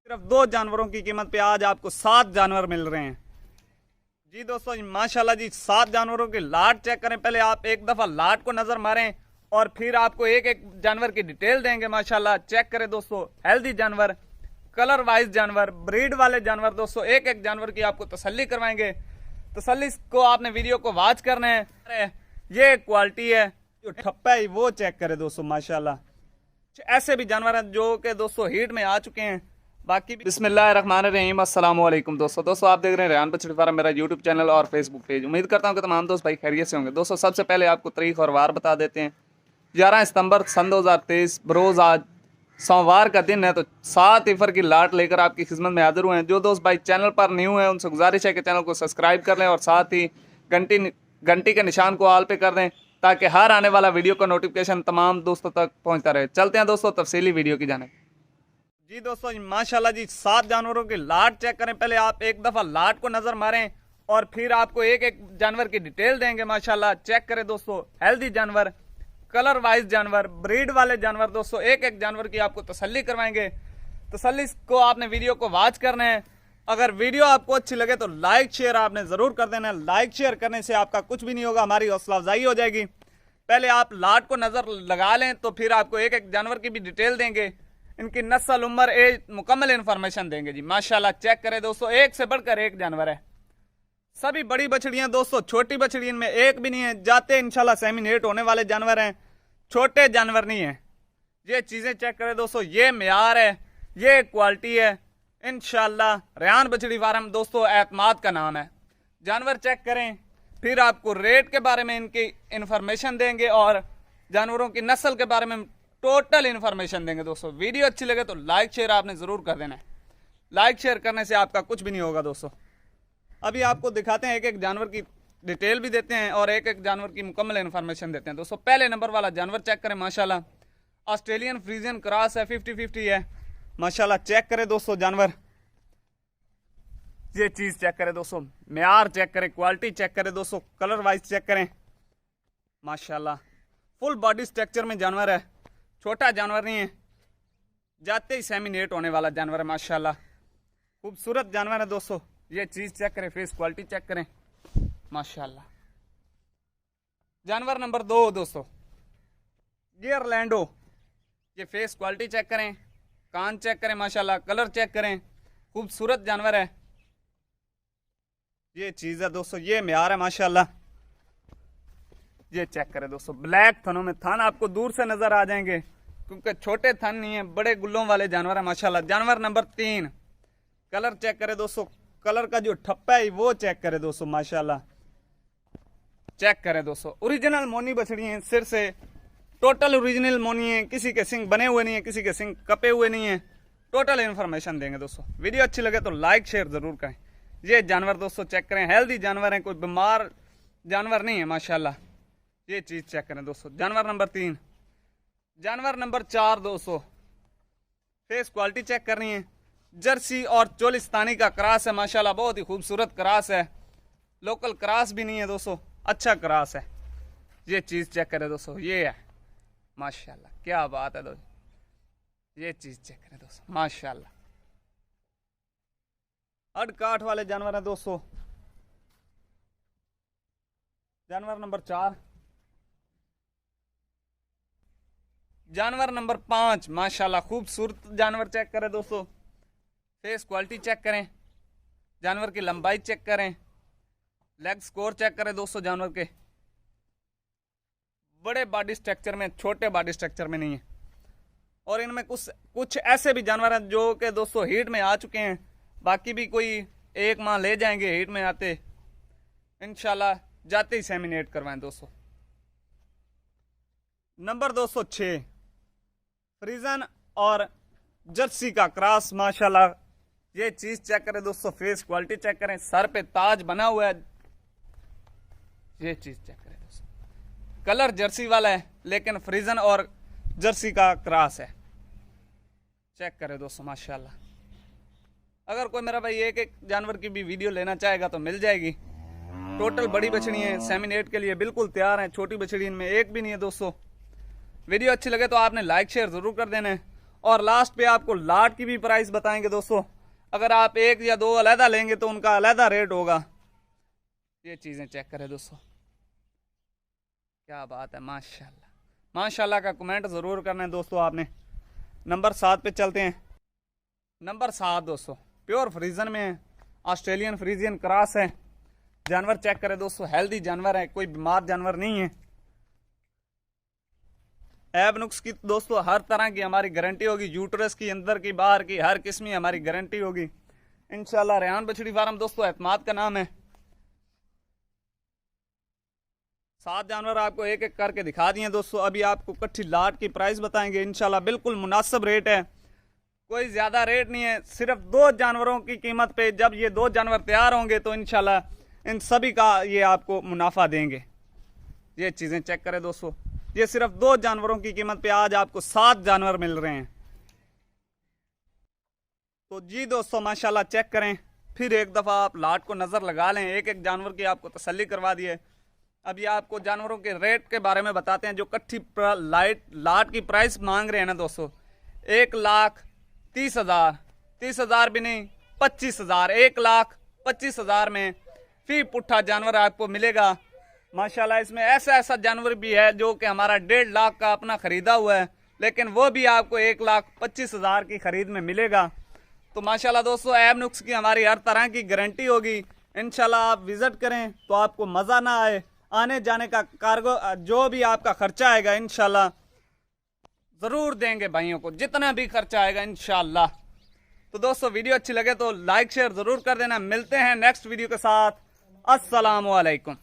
सिर्फ 2 जानवरों की कीमत पे आज आपको 7 जानवर मिल रहे हैं। जी दोस्तों, माशाल्लाह जी, 7 जानवरों की लाट चेक करें। पहले आप एक दफा लाट को नजर मारें और फिर आपको एक एक जानवर की डिटेल देंगे। माशाल्लाह चेक करें दोस्तों, हेल्दी जानवर, कलर वाइज जानवर, ब्रीड वाले जानवर। दोस्तों एक एक जानवर की आपको तसल्ली करवाएंगे। तसल्ली को आपने वीडियो को वॉच करना है। ये क्वालिटी है, जो ठप्पा है वो चेक करें दोस्तों। माशाल्लाह ऐसे भी जानवर हैं जो कि दोस्तों हीट में आ चुके हैं। बाकी बिस्मिल्लाहिर्रहमानिर्रहीम, अस्सलाम वालेकुम दोस्तों आप देख रहे हैं रेहान बछड़ी फार्म, मेरा यूट्यूब चैनल और फेसबुक पेज। उम्मीद करता हूं कि तमाम दोस्त भाई खैरियत से होंगे। दोस्तों सबसे पहले आपको तारीख और वार बता देते हैं। 11 सितंबर सन 2023 बरोज़ आज सोमवार का दिन है। तो 7 इफर की लाट लेकर आपकी खिदमत में हाजिर हुए हैं। जो दोस्त भाई चैनल पर न्यू है उनसे गुजारिश है कि चैनल को सब्सक्राइब कर लें और साथ ही घंटी के निशान को आल पे कर दें ताकि हर आने वाला वीडियो का नोटिफिकेशन तमाम दोस्तों तक पहुंचता रहे। चलते हैं दोस्तों तफसीली वीडियो की जाने। जी दोस्तों, माशाल्लाह जी, 7 जानवरों की लाट चेक करें। पहले आप एक दफा लाट को नजर मारें और फिर आपको एक एक जानवर की डिटेल देंगे। माशाल्लाह चेक करें दोस्तों, हेल्दी जानवर, कलर वाइज जानवर, ब्रीड वाले जानवर। दोस्तों एक एक जानवर की आपको तसल्ली करवाएंगे। तसल्ली को आपने वीडियो को वॉच करना है। अगर वीडियो आपको अच्छी लगे तो लाइक शेयर आपने जरूर कर देना है। लाइक शेयर करने से आपका कुछ भी नहीं होगा, हमारी हौसला अफजाई हो जाएगी। पहले आप लाट को नजर लगा लें तो फिर आपको एक एक जानवर की भी डिटेल देंगे, इनकी नस्ल, उम्र, एज, मुकम्मल इंफॉर्मेशन देंगे। जी माशाल्लाह चेक करें दोस्तों, एक से बढ़कर एक जानवर है। सभी बड़ी बछड़ियां दोस्तों, छोटी बछड़ी इनमें एक भी नहीं है। जाते इंशाल्लाह सेमिनेट होने वाले जानवर हैं, छोटे जानवर नहीं है। ये चीजें चेक करें दोस्तों, ये मेयार है, ये क्वालिटी है। इंशाल्लाह रेहान बछड़ी फार्म दोस्तों एतमाद का नाम है। जानवर चेक करें, फिर आपको रेट के बारे में इनकी इंफॉर्मेशन देंगे और जानवरों की नस्ल के बारे में टोटल इंफॉर्मेशन देंगे। दोस्तों वीडियो अच्छी लगे तो लाइक शेयर आपने जरूर कर देना है। लाइक शेयर करने से आपका कुछ भी नहीं होगा। दोस्तों अभी आपको दिखाते हैं, एक एक जानवर की डिटेल भी देते हैं और एक एक जानवर की मुकम्मल इंफॉर्मेशन देते हैं। दोस्तों पहले नंबर वाला जानवर चेक करें। माशाल्लाह ऑस्ट्रेलियन फ्रीजियन क्रॉस है, 50-50 है। माशाल्लाह चेक करें दोस्तों जानवर, ये चीज चेक करें दोस्तों, म्यार चेक करें, क्वालिटी चेक करें दोस्तों, कलर वाइज चेक करें। माशाल्लाह फुल बॉडी स्ट्रक्चर में जानवर है, छोटा जानवर नहीं है, जाते ही सेमिनेट होने वाला जानवर है। माशाल्लाह खूबसूरत जानवर है दोस्तों। ये चीज चेक करें, फेस क्वालिटी चेक करें। माशाल्लाह जानवर नंबर 2 दोस्तों, ये ऑरलैंडो, ये फेस क्वालिटी चेक करें, कान चेक करें, माशाल्लाह कलर चेक करें, खूबसूरत जानवर है। ये चीज है दोस्तों, ये म्यार है। माशाल्लाह ये चेक करें दोस्तों, ब्लैक थनों में, थन आपको दूर से नजर आ जाएंगे क्योंकि छोटे थन नहीं है, बड़े गुल्लों वाले जानवर है। माशाल्लाह जानवर नंबर 3, कलर चेक करें दोस्तों, कलर का जो ठप्पा है वो चेक करें दोस्तों। माशाल्लाह चेक करें दोस्तों, ओरिजिनल मोनी बछड़ी है, सिर से टोटल ओरिजिनल मोनी है, किसी के सिंग बने हुए नहीं है, किसी के सिंग कपे हुए नहीं है। टोटल इन्फॉर्मेशन देंगे दोस्तों। वीडियो अच्छी लगे तो लाइक शेयर जरूर करें। ये जानवर दोस्तों चेक करें, हेल्दी जानवर है, कोई बीमार जानवर नहीं है। माशाल्लाह ये चीज चेक करें दोस्तों, जानवर नंबर 3। जानवर नंबर 4 दोस्तों, फेस क्वालिटी चेक करनी है, जर्सी और चोलिस्तानी का क्रॉस है। माशाल्लाह बहुत ही खूबसूरत क्रॉस है, लोकल क्रॉस भी नहीं है दोस्तों, अच्छा क्रॉस है। ये चीज चेक करें दोस्तों, ये है। माशाल्लाह क्या बात है दोस्तों, ये चीज चेक करें दोस्तों। माशाल्लाह अड काठ वाले जानवर है दोस्तों। जानवर नंबर 4। जानवर नंबर 5, माशाल्लाह खूबसूरत जानवर चेक करें दोस्तों, फेस क्वालिटी चेक करें, जानवर की लंबाई चेक करें, लेग स्कोर चेक करें दोस्तों। जानवर के बड़े बॉडी स्ट्रक्चर में, छोटे बॉडी स्ट्रक्चर में नहीं है। और इनमें कुछ ऐसे भी जानवर हैं जो कि दोस्तों हीट में आ चुके हैं, बाकी भी कोई 1 माह ले जाएंगे हीट में आते, इंशाल्लाह जाते ही सेमिनेट करवाएं दोस्तों। नंबर दोस्तों 6, फ्रीजन और जर्सी का क्रॉस। माशाल्लाह ये चीज चेक करें दोस्तों, फेस क्वालिटी चेक करें, सर पे ताज बना हुआ है। ये चीज चेक करें दोस्तों, कलर जर्सी वाला है लेकिन फ्रीजन और जर्सी का क्रॉस है। चेक करें दोस्तों माशाल्लाह। अगर कोई मेरा भाई एक एक जानवर की भी वीडियो लेना चाहेगा तो मिल जाएगी। टोटल बड़ी बछड़ी है, सेमिनेट के लिए बिल्कुल तैयार है, छोटी बछड़ी इनमें एक भी नहीं है दोस्तों। वीडियो अच्छी लगे तो आपने लाइक शेयर जरूर कर देना है और लास्ट पे आपको लाट की भी प्राइस बताएंगे दोस्तों। अगर आप एक या दो अलहदा लेंगे तो उनका अलहदा रेट होगा। ये चीजें चेक करें दोस्तों, क्या बात है, माशाल्लाह माशाल्लाह का कमेंट जरूर करना है दोस्तों आपने। नंबर 7 पे चलते हैं। नंबर 7 दोस्तों प्योर फ्रीजन में है, ऑस्ट्रेलियन फ्रीजियन क्रॉस है। जानवर चेक करें दोस्तों, हेल्दी जानवर है, कोई बीमार जानवर नहीं है। ऐब नुक्स की दोस्तों हर तरह की हमारी गारंटी होगी, यूट्रस की, अंदर की, बाहर की, हर किस्म की हमारी गारंटी होगी इंशाल्लाह। रेहान बछड़ी फार्म दोस्तों एतमाद का नाम है। 7 जानवर आपको एक एक करके दिखा दिए दोस्तों। अभी आपको कट्ठी लाट की प्राइस बताएंगे इंशाल्लाह। बिल्कुल मुनासिब रेट है, कोई ज्यादा रेट नहीं है। सिर्फ 2 जानवरों की कीमत पे जब ये 2 जानवर तैयार होंगे तो इंशाल्लाह इन सभी का ये आपको मुनाफा देंगे। ये चीजें चेक करें दोस्तों, ये सिर्फ 2 जानवरों की कीमत पे आज आपको 7 जानवर मिल रहे हैं। तो जी दोस्तों माशाल्लाह चेक करें, फिर एक दफा आप लाट को नजर लगा लें, एक एक जानवर की आपको तसल्ली करवा दिए। अभी आपको जानवरों के रेट के बारे में बताते हैं। जो कट्ठी लाट की प्राइस मांग रहे हैं ना दोस्तों, 1,30,000, 30,000 भी नहीं, 25,000, 1,25,000 में फी पुट्ठा जानवर आपको मिलेगा माशाल्लाह। इसमें ऐसा ऐसा जानवर भी है जो कि हमारा 1.5 लाख का अपना खरीदा हुआ है, लेकिन वो भी आपको 1,25,000 की खरीद में मिलेगा। तो माशाल्लाह दोस्तों ऐब नुक्स की हमारी हर तरह की गारंटी होगी इंशाल्लाह। आप विजिट करें तो आपको मजा ना आए, आने जाने का कार्गो जो भी आपका खर्चा आएगा इंशाल्लाह जरूर देंगे भाइयों को, जितना भी खर्चा आएगा इंशाल्लाह। तो दोस्तों वीडियो अच्छी लगे तो लाइक शेयर जरूर कर देना। मिलते हैं नेक्स्ट वीडियो के साथ। अस्सलाम वालेकुम।